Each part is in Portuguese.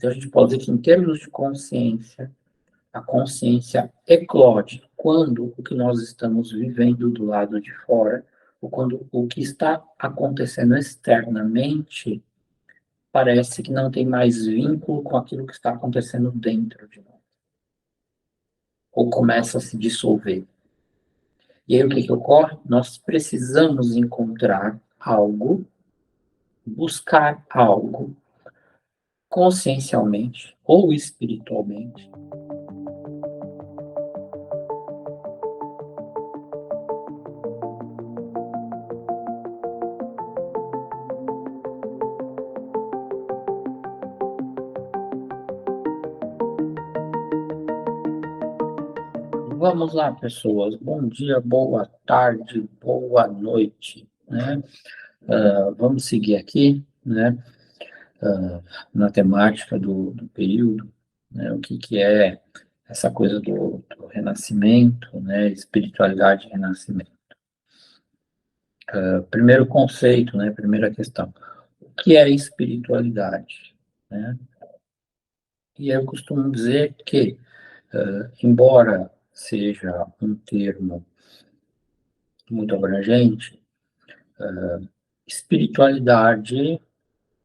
Então, a gente pode dizer que, em termos de consciência, a consciência eclode quando o que nós estamos vivendo do lado de fora, ou quando o que está acontecendo externamente parece que não tem mais vínculo com aquilo que está acontecendo dentro de nós, ou começa a se dissolver. E aí o que ocorre? Nós precisamos encontrar algo, buscar algo, consciencialmente ou espiritualmente, vamos lá, pessoas. Bom dia, boa tarde, boa noite, né? Vamos seguir aqui, né? Na temática do período, né? O que é essa coisa do renascimento, né? Espiritualidade e renascimento. Primeiro conceito, né? Primeira questão. O que é espiritualidade, né? E eu costumo dizer que, embora seja um termo muito abrangente, espiritualidade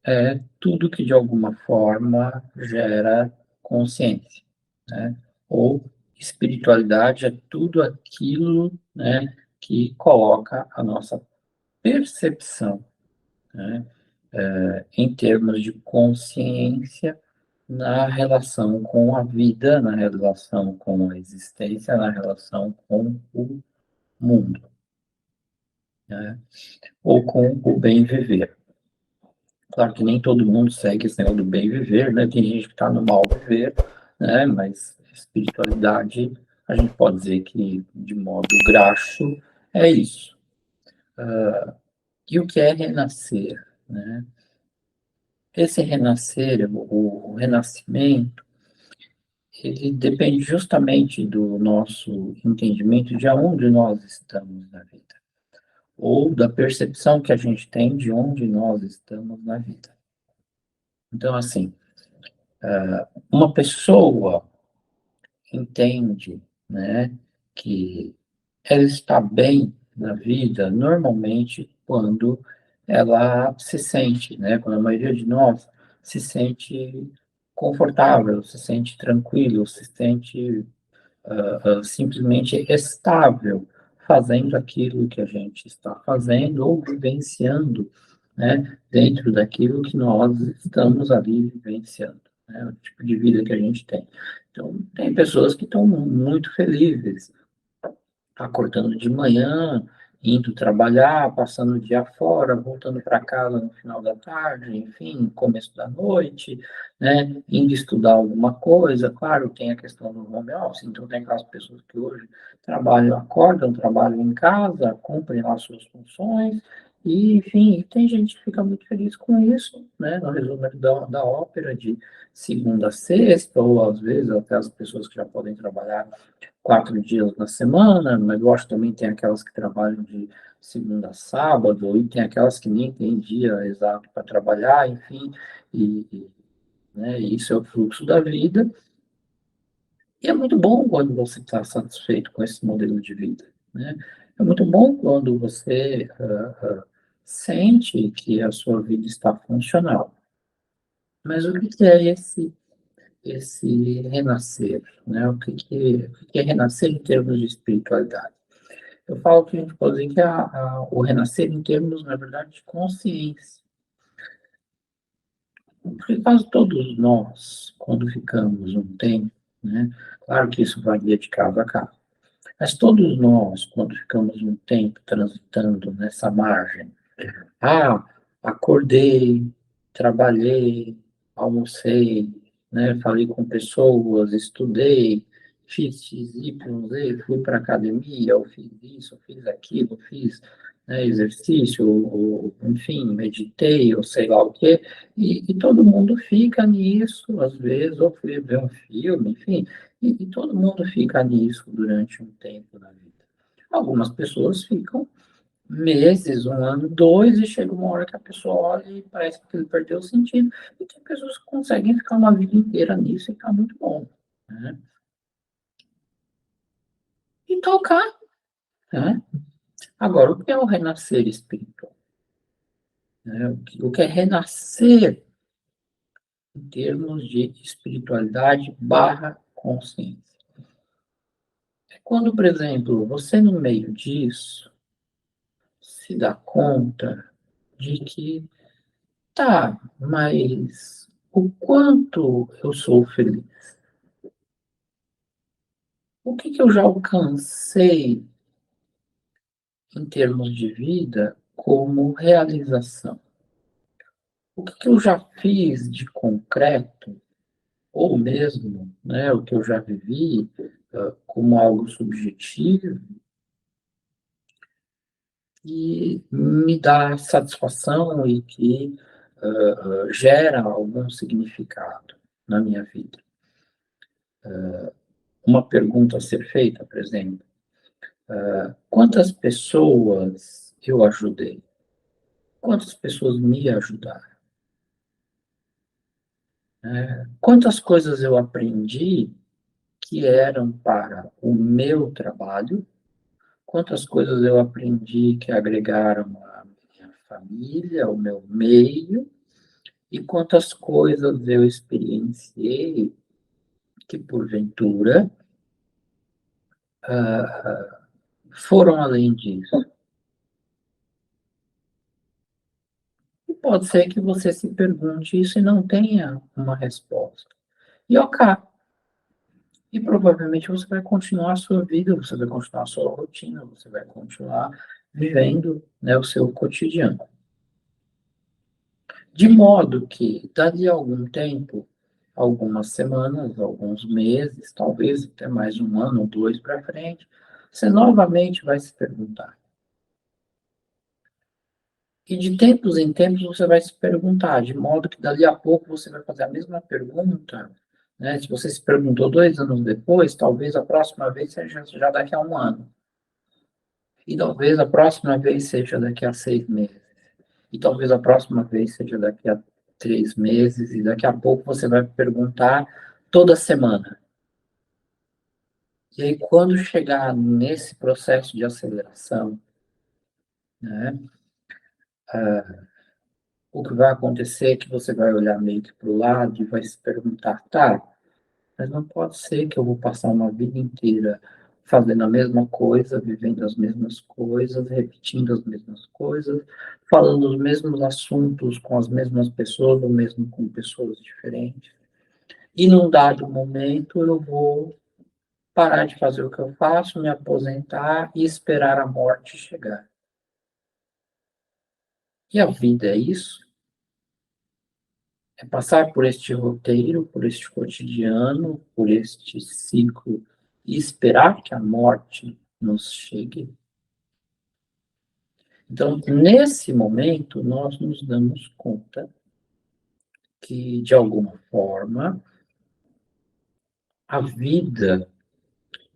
é tudo que de alguma forma gera consciência, né? Ou espiritualidade é tudo aquilo, né, que coloca a nossa percepção, né, em termos de consciência na relação com a vida, na relação com a existência, na relação com o mundo, né? Ou com o bem viver. Claro que nem todo mundo segue esse negócio do bem viver, né? Tem gente que está no mal viver, né? Mas espiritualidade, a gente pode dizer que, de modo graxo, é isso. E o que é renascer, né? Esse renascer, o renascimento, ele depende justamente do nosso entendimento de aonde nós estamos na vida, ou da percepção que a gente tem de onde nós estamos na vida. Então, assim, uma pessoa entende, né, que ela está bem na vida normalmente quando ela se sente, né, quando a maioria de nós se sente confortável, se sente tranquilo, se sente simplesmente estável fazendo aquilo que a gente está fazendo ou vivenciando, né, dentro daquilo que nós estamos ali vivenciando, né, o tipo de vida que a gente tem. Então, tem pessoas que estão muito felizes, acordando de manhã, indo trabalhar, passando o dia fora, voltando para casa no final da tarde, enfim, começo da noite, né, indo estudar alguma coisa. Claro, tem a questão do home office, então tem aquelas pessoas que hoje trabalham, acordam, trabalham em casa, cumprem lá suas funções, e, enfim, tem gente que fica muito feliz com isso, né, no resumo da ópera, de segunda a sexta, ou às vezes até as pessoas que já podem trabalhar 4 dias na semana, mas eu acho que também tem aquelas que trabalham de segunda a sábado, e tem aquelas que nem tem dia exato para trabalhar, enfim, né, isso é o fluxo da vida, e é muito bom quando você está satisfeito com esse modelo de vida, né? É muito bom quando você sente que a sua vida está funcional. Mas o que é esse renascer, né? O que é renascer em termos de espiritualidade? Eu falo que a gente pode dizer que o renascer em termos, na verdade, de consciência. Porque quase todos nós, quando ficamos um tempo, né? Claro que isso varia de caso a caso, mas todos nós, quando ficamos um tempo transitando nessa margem, ah, acordei, trabalhei, almocei, né? Falei com pessoas, estudei, fiz X, Y, Z, fui para academia, eu fiz isso, eu fiz aquilo, fiz, né, exercício, ou, enfim, meditei, ou sei lá o quê, e todo mundo fica nisso, às vezes, ou foi ver um filme, enfim, e todo mundo fica nisso durante um tempo na vida. Algumas pessoas ficam meses, um ano, dois, e chega uma hora que a pessoa olha e parece que ele perdeu o sentido. E tem pessoas que conseguem ficar uma vida inteira nisso e ficar muito bom, né? E tocar, né? Agora, o que é o renascer espiritual? Né? O que é renascer em termos de espiritualidade barra consciência? É quando, por exemplo, você no meio disso se dá conta de que, tá, mas o quanto eu sou feliz? O que que eu já alcancei em termos de vida como realização? O que que eu já fiz de concreto, ou mesmo, né, o que eu já vivi como algo subjetivo e me dá satisfação e que gera algum significado na minha vida? Uma pergunta a ser feita, por exemplo: quantas pessoas eu ajudei? Quantas pessoas me ajudaram? Quantas coisas eu aprendi que eram para o meu trabalho? Quantas coisas eu aprendi que agregaram a minha família, o meu meio? E quantas coisas eu experienciei que, porventura, foram além disso? E pode ser que você se pergunte isso e não tenha uma resposta. E ok, e provavelmente você vai continuar a sua vida, você vai continuar a sua rotina, você vai continuar vivendo, né, o seu cotidiano. De modo que, dali a algum tempo, algumas semanas, alguns meses, talvez até mais um ano ou dois para frente, você novamente vai se perguntar. E de tempos em tempos você vai se perguntar, de modo que dali a pouco você vai fazer a mesma pergunta, né? Se você se perguntou 2 anos depois, talvez a próxima vez seja já daqui a um ano. E talvez a próxima vez seja daqui a 6 meses. E talvez a próxima vez seja daqui a 3 meses. E daqui a pouco você vai perguntar toda semana. E aí, quando chegar nesse processo de aceleração, né, o que vai acontecer é que você vai olhar meio que para o lado e vai se perguntar, tá, mas não pode ser que eu vou passar uma vida inteira fazendo a mesma coisa, vivendo as mesmas coisas, repetindo as mesmas coisas, falando os mesmos assuntos com as mesmas pessoas, ou mesmo com pessoas diferentes. E num dado momento eu vou parar de fazer o que eu faço, me aposentar e esperar a morte chegar. E a vida é isso? É passar por este roteiro, por este cotidiano, por este ciclo e esperar que a morte nos chegue. Então, nesse momento, nós nos damos conta que, de alguma forma, a vida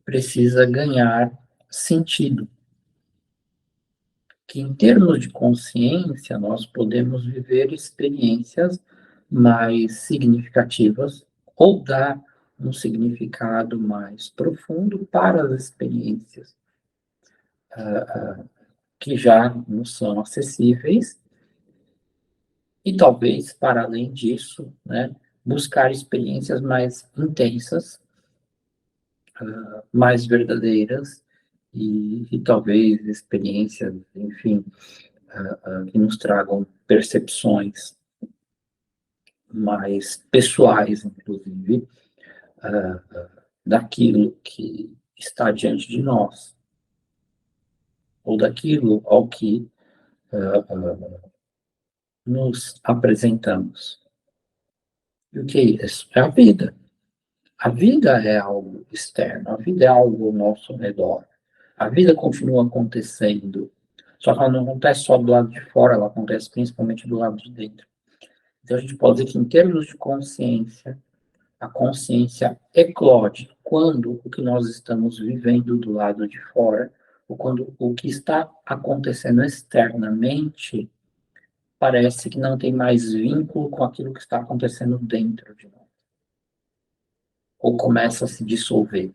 precisa ganhar sentido. Que, em termos de consciência, nós podemos viver experiências mais significativas ou dar um significado mais profundo para as experiências que já nos são acessíveis e talvez, para além disso, né, buscar experiências mais intensas, mais verdadeiras e talvez experiências, enfim, que nos tragam percepções mais pessoais, inclusive, daquilo que está diante de nós, ou daquilo ao que nos apresentamos. E o que é isso? É a vida. A vida é algo externo, a vida é algo ao nosso redor. A vida continua acontecendo, só que ela não acontece só do lado de fora, ela acontece principalmente do lado de dentro. Então a gente pode dizer que, em termos de consciência, a consciência eclode quando o que nós estamos vivendo do lado de fora ou quando o que está acontecendo externamente parece que não tem mais vínculo com aquilo que está acontecendo dentro de nós, ou começa a se dissolver.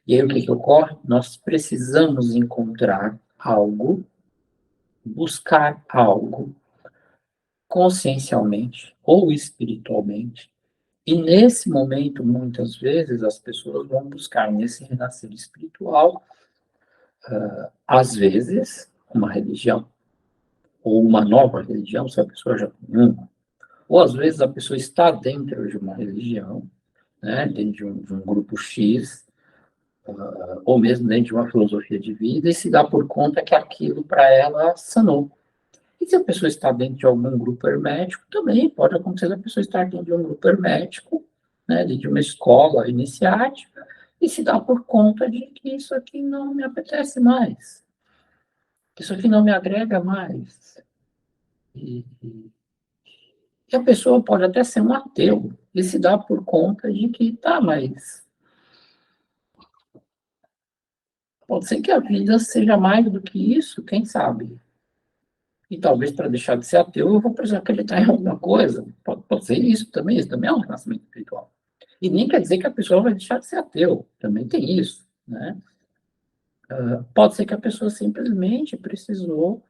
E aí o que ocorre? Nós precisamos encontrar algo, buscar algo, consciencialmente ou espiritualmente. E nesse momento, muitas vezes, as pessoas vão buscar nesse renascer espiritual, às vezes, uma religião, ou uma nova religião, se a pessoa já tem uma. Ou às vezes a pessoa está dentro de uma religião, né, dentro de um grupo X, ou mesmo dentro de uma filosofia de vida, e se dá por conta que aquilo para ela sanou. E se a pessoa está dentro de algum grupo hermético, também pode acontecer a pessoa estar dentro de um grupo hermético, né, dentro de uma escola iniciática, e se dá por conta de que isso aqui não me apetece mais, que isso aqui não me agrega mais. E a pessoa pode até ser um ateu, e se dá por conta de que, tá, mas pode ser que a vida seja mais do que isso, quem sabe? E talvez para deixar de ser ateu eu vou precisar acreditar em alguma coisa. Pode ser isso também é um renascimento espiritual. E nem quer dizer que a pessoa vai deixar de ser ateu, também tem isso, né? Pode ser que a pessoa simplesmente precisou,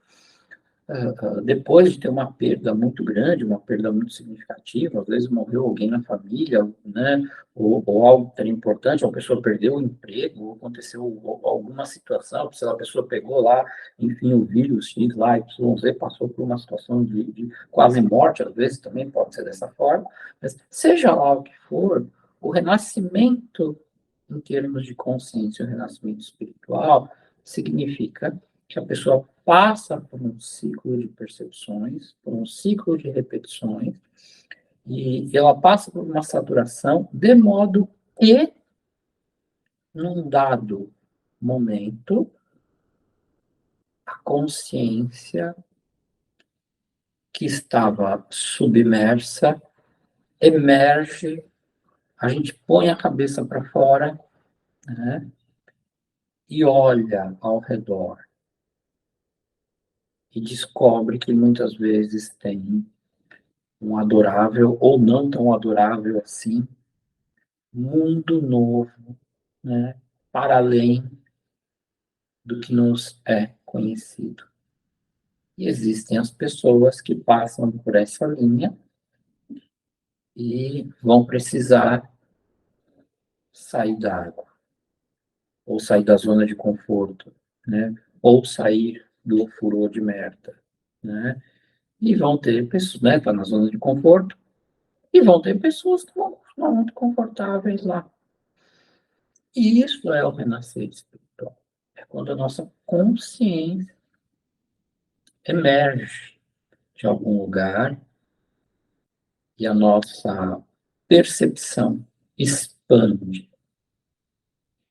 depois de ter uma perda muito grande, uma perda muito significativa, às vezes morreu alguém na família, né? Ou algo que era importante, a pessoa perdeu o emprego, ou aconteceu alguma situação, sei lá, a pessoa pegou lá, enfim, o vírus X lá, YZ, passou por uma situação de quase morte, às vezes também pode ser dessa forma, mas seja lá o que for, o renascimento em termos de consciência, o renascimento espiritual, significa que a pessoa passa por um ciclo de percepções, por um ciclo de repetições, e ela passa por uma saturação, de modo que, num dado momento, a consciência que estava submersa emerge, a gente põe a cabeça para fora, né, e olha ao redor, e descobre que muitas vezes tem um adorável, ou não tão adorável assim, mundo novo, né, para além do que nos é conhecido. E existem as pessoas que passam por essa linha e vão precisar sair da água, ou sair da zona de conforto, né, ou sair do furor de merda, né, e vão ter pessoas, né, tá na zona de conforto, e vão ter pessoas que vão continuar muito confortáveis lá. E isso é o renascer espiritual. É quando a nossa consciência emerge de algum lugar e a nossa percepção expande.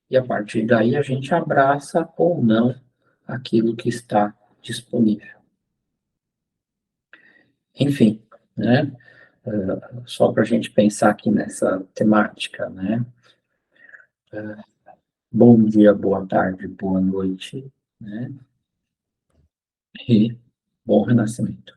E a partir daí a gente abraça ou não aquilo que está disponível. Enfim, né? Só para a gente pensar aqui nessa temática, né? Bom dia, boa tarde, boa noite, né? E bom renascimento.